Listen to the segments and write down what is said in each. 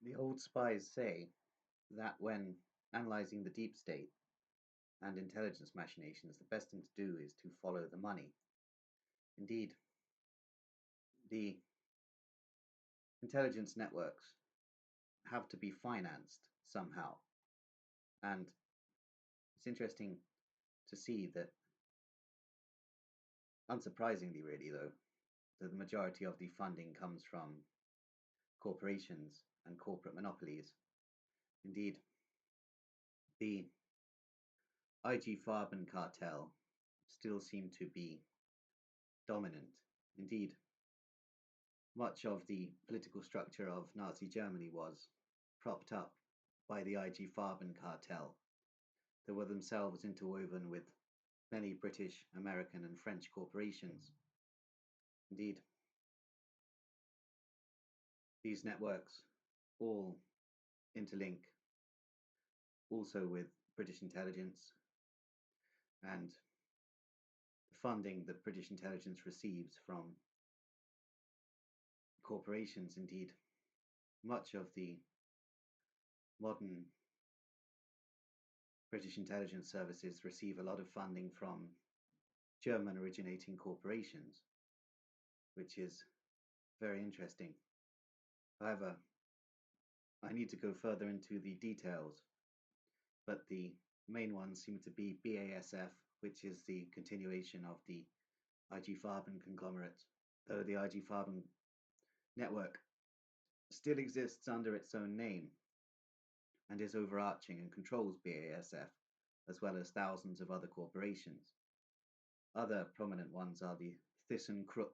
The old spies say that when analyzing the deep state and intelligence machinations, the best thing to do is to follow the money. Indeed, the intelligence networks have to be financed somehow. And it's interesting to see that, unsurprisingly, really, though, that the majority of the funding comes from corporations and corporate monopolies. Indeed, the IG Farben cartel still seem to be dominant. Indeed, much of the political structure of Nazi Germany was propped up by the IG Farben cartel that were themselves interwoven with many British, American, and French corporations. Indeed, these networks all interlink also with British intelligence, and the funding that British intelligence receives from corporations. Indeed, much of the modern British intelligence services receive a lot of funding from German originating corporations, which is very interesting. However, I need to go further into the details, but the main ones seem to be BASF, which is the continuation of the IG Farben conglomerate, though the IG Farben network still exists under its own name and is overarching and controls BASF, as well as thousands of other corporations. Other prominent ones are the ThyssenKrupp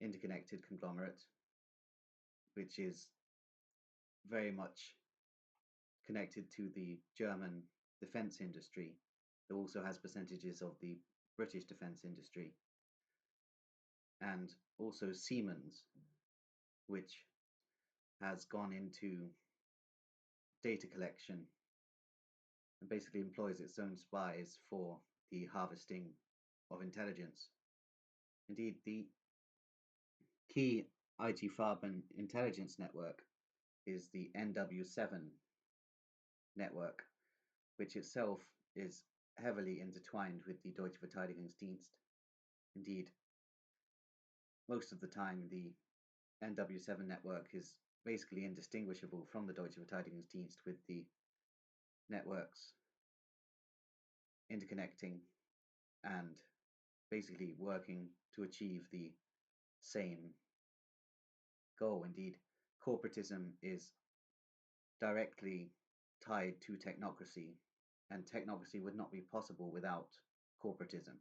interconnected conglomerate, which is very much connected to the German defense industry. It also has percentages of the British defense industry. And also Siemens, which has gone into data collection and basically employs its own spies for the harvesting of intelligence. Indeed, the key IG Farben intelligence network is the NW7 network, which itself is heavily intertwined with the Deutsche Verteidigungsdienst. Indeed, most of the time the NW7 network is basically indistinguishable from the Deutsche Verteidigungsdienst, with the networks interconnecting and basically working to achieve the same goal. Indeed, corporatism is directly tied to technocracy, and technocracy would not be possible without corporatism.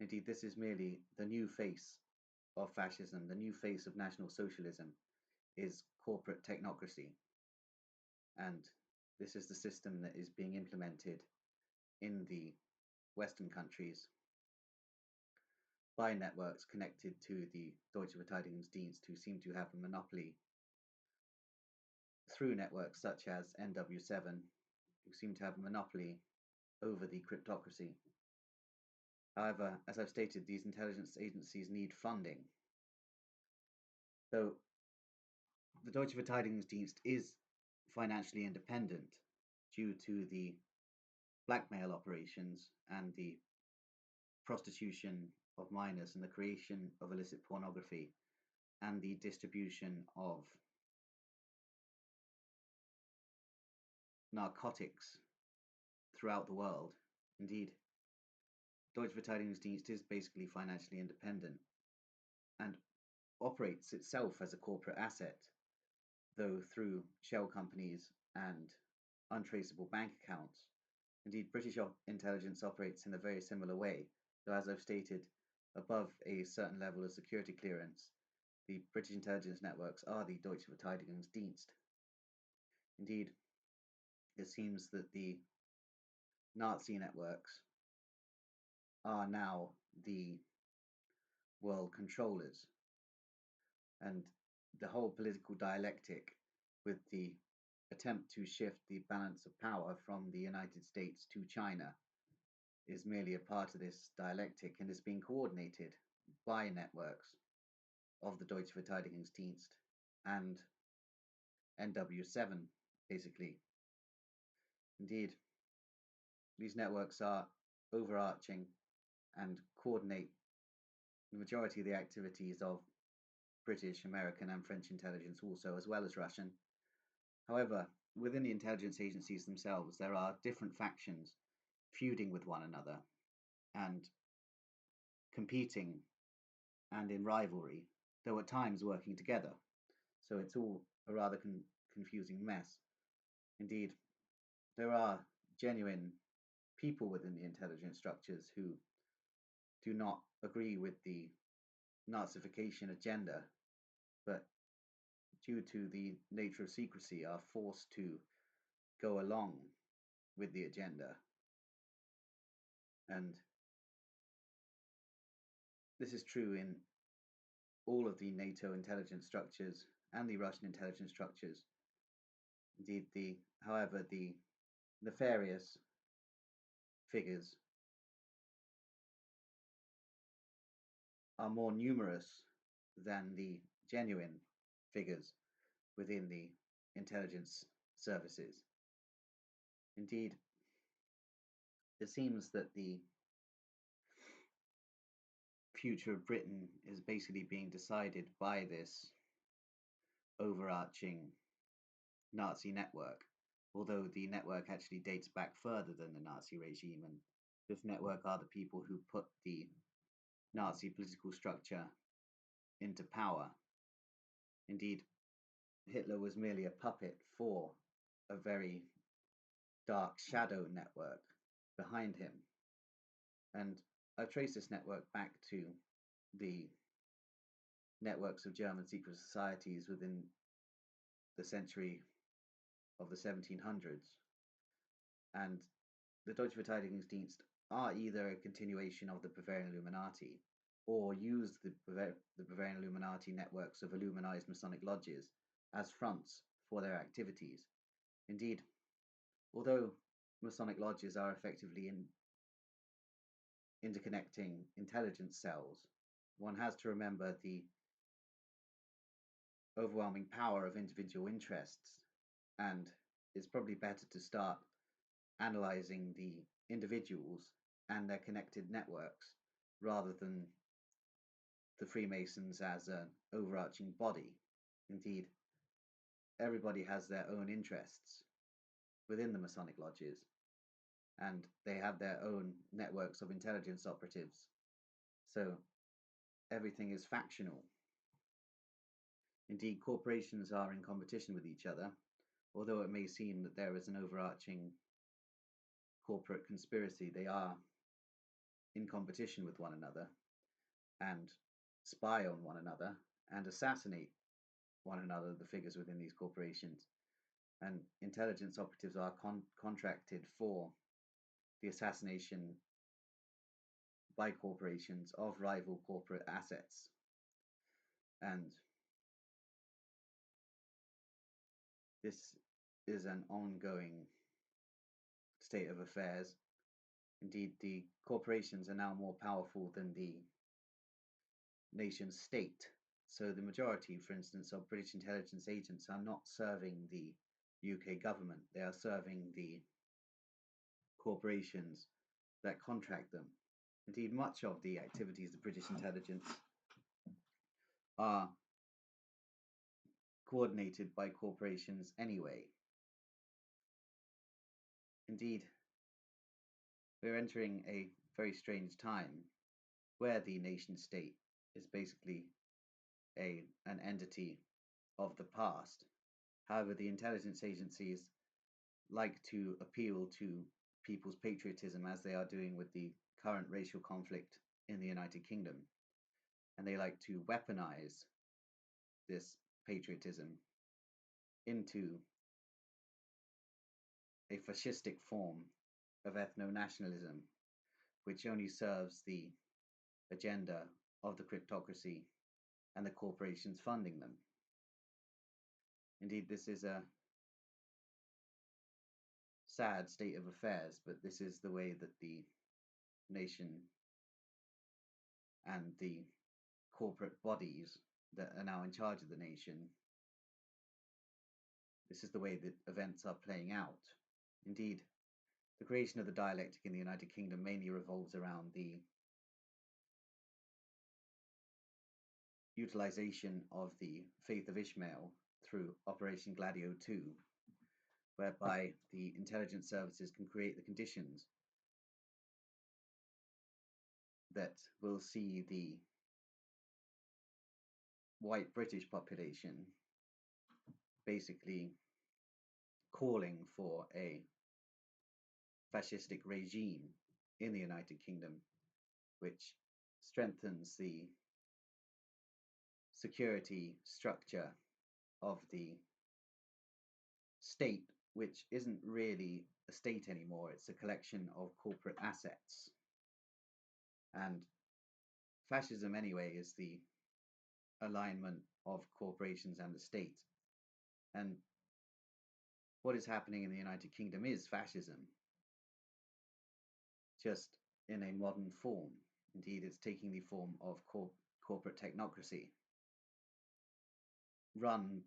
Indeed, this is merely the new face of fascism, the new face of National Socialism is corporate technocracy. And this is the system that is being implemented in the Western countries by networks connected to the Deutsche Verteidigungsdienst, who seem to have a monopoly through networks such as NW7, who seem to have a monopoly over the cryptocracy. However, as I've stated, these intelligence agencies need funding. Though the Deutsche Verteidigungsdienst is financially independent due to the blackmail operations and the prostitution of minors and the creation of illicit pornography and the distribution of narcotics throughout the world. Indeed, Deutsche Verteidigungsdienst is basically financially independent and operates itself as a corporate asset, though through shell companies and untraceable bank accounts. Indeed, British intelligence operates in a very similar way, though, as I've stated, above a certain level of security clearance, the British intelligence networks are the Deutsche Verteidigungsdienst. Indeed, it seems that the Nazi networks are now the world controllers, and the whole political dialectic with the attempt to shift the balance of power from the United States to China is merely a part of this dialectic and is being coordinated by networks of the Deutsche Verteidigungsdienst and NW7, basically. Indeed, these networks are overarching and coordinate the majority of the activities of British, American, and French intelligence also, as well as Russian. However, within the intelligence agencies themselves, there are different factions feuding with one another and competing and in rivalry, though at times working together. So it's all a rather confusing mess. Indeed, there are genuine people within the intelligence structures who do not agree with the Nazification agenda, but due to the nature of secrecy are forced to go along with the agenda. And this is true in all of the NATO intelligence structures and the Russian intelligence structures. Indeed, however, the nefarious figures are more numerous than the genuine figures within the intelligence services. Indeed, it seems that the future of Britain is basically being decided by this overarching Nazi network, although the network actually dates back further than the Nazi regime, and this network are the people who put the Nazi political structure into power. Indeed, Hitler was merely a puppet for a very dark shadow network behind him. And I've traced this network back to the networks of German secret societies within the century of the 1700s. And the Deutsche Verteidigungsdienst are either a continuation of the Bavarian Illuminati or use the Bavarian Illuminati networks of Illuminized Masonic lodges as fronts for their activities. Indeed, although Masonic lodges are effectively interconnecting intelligence cells, one has to remember the overwhelming power of individual interests, and it's probably better to start analyzing the individuals and their connected networks rather than the Freemasons as an overarching body. Indeed, everybody has their own interests within the Masonic lodges, and they have their own networks of intelligence operatives. So everything is factional. Indeed, corporations are in competition with each other, although it may seem that there is an overarching corporate conspiracy. They are in competition with one another and spy on one another and assassinate one another, the figures within these corporations. And intelligence operatives are contracted for the assassination by corporations of rival corporate assets. And this is an ongoing state of affairs. Indeed, the corporations are now more powerful than the nation state. So the majority, for instance, of British intelligence agents are not serving the UK government. They are serving the corporations that contract them. Indeed, much of the activities of British intelligence are coordinated by corporations anyway. Indeed, we're entering a very strange time where the nation state is basically an entity of the past. However, the intelligence agencies like to appeal to people's patriotism, as they are doing with the current racial conflict in the United Kingdom. And they like to weaponize this patriotism into a fascistic form of ethno-nationalism, which only serves the agenda of the cryptocracy and the corporations funding them. Indeed, this is a sad state of affairs, but this is the way that the nation and the corporate bodies that are now in charge of the nation this is the way that events are playing out. Indeed, the creation of the dialectic in the United Kingdom mainly revolves around the utilization of the Faith of Ishmael through Operation Gladio II, whereby the intelligence services can create the conditions that will see the white British population basically calling for a fascistic regime in the United Kingdom, which strengthens the security structure of the state, which isn't really a state anymore, it's a collection of corporate assets. And fascism, anyway, is the alignment of corporations and the state. And what is happening in the United Kingdom is fascism, just in a modern form. Indeed, it's taking the form of corporate technocracy, run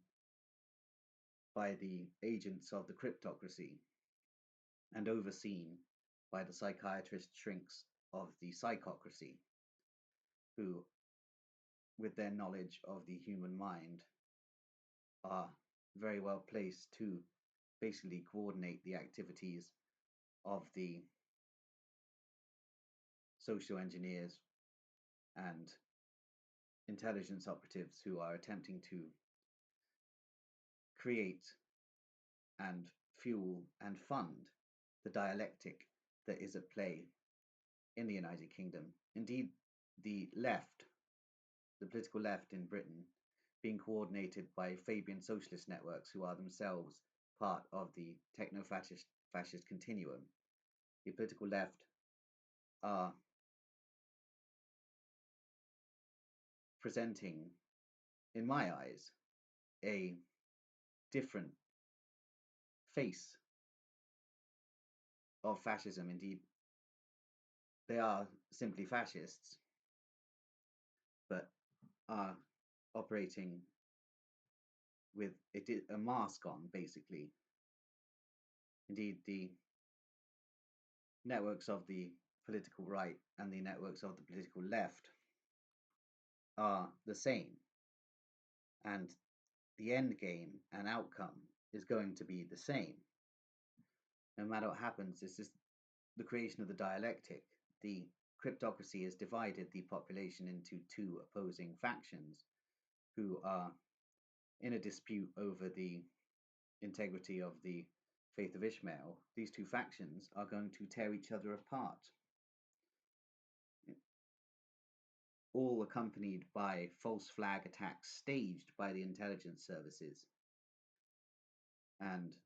by the agents of the cryptocracy and overseen by the psychiatrist shrinks of the psychocracy, who, with their knowledge of the human mind, are very well placed to basically coordinate the activities of the social engineers and intelligence operatives who are attempting to create and fuel and fund the dialectic that is at play in the United Kingdom. Indeed, the left, the political left in Britain, being coordinated by Fabian socialist networks who are themselves part of the techno-fascist continuum. The political left are presenting, in my eyes, a different face of fascism. Indeed, they are simply fascists, but are operating with a mask on, basically. Indeed, the networks of the political right and the networks of the political left are the same, and the end game and outcome is going to be the same. No matter what happens, this is the creation of the dialectic. The cryptocracy has divided the population into two opposing factions who are in a dispute over the integrity of the Faith of Ishmael. These two factions are going to tear each other apart, all accompanied by false flag attacks staged by the intelligence services and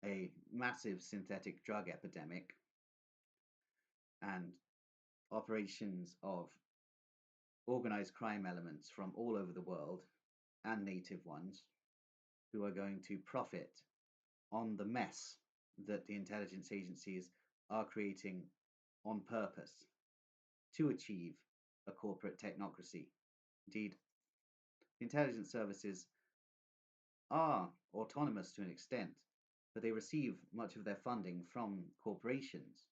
a massive synthetic drug epidemic and operations of organized crime elements from all over the world and native ones who are going to profit on the mess that the intelligence agencies are creating on purpose to achieve a corporate technocracy. Indeed, the intelligence services are autonomous to an extent, but they receive much of their funding from corporations.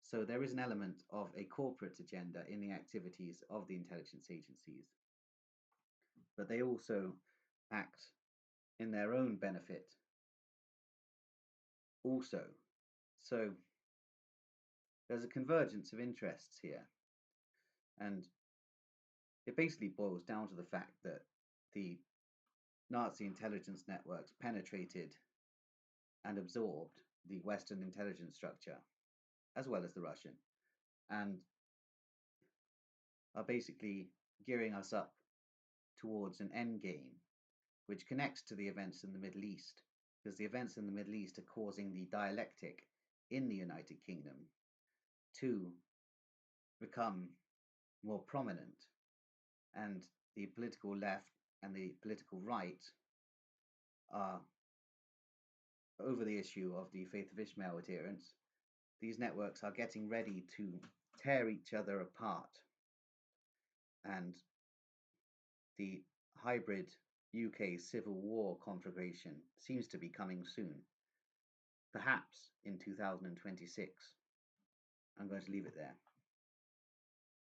So there is an element of a corporate agenda in the activities of the intelligence agencies. But they also act in their own benefit also. So there's a convergence of interests here. And it basically boils down to the fact that the Nazi intelligence networks penetrated and absorbed the Western intelligence structure, as well as the Russian, and are basically gearing us up towards an end game, which connects to the events in the Middle East, because the events in the Middle East are causing the dialectic in the United Kingdom to become more prominent, and the political left and the political right are over the issue of the Faith of Ishmael adherents. These networks are getting ready to tear each other apart, and the hybrid UK civil war conflagration seems to be coming soon, perhaps in 2026. I'm going to leave it there.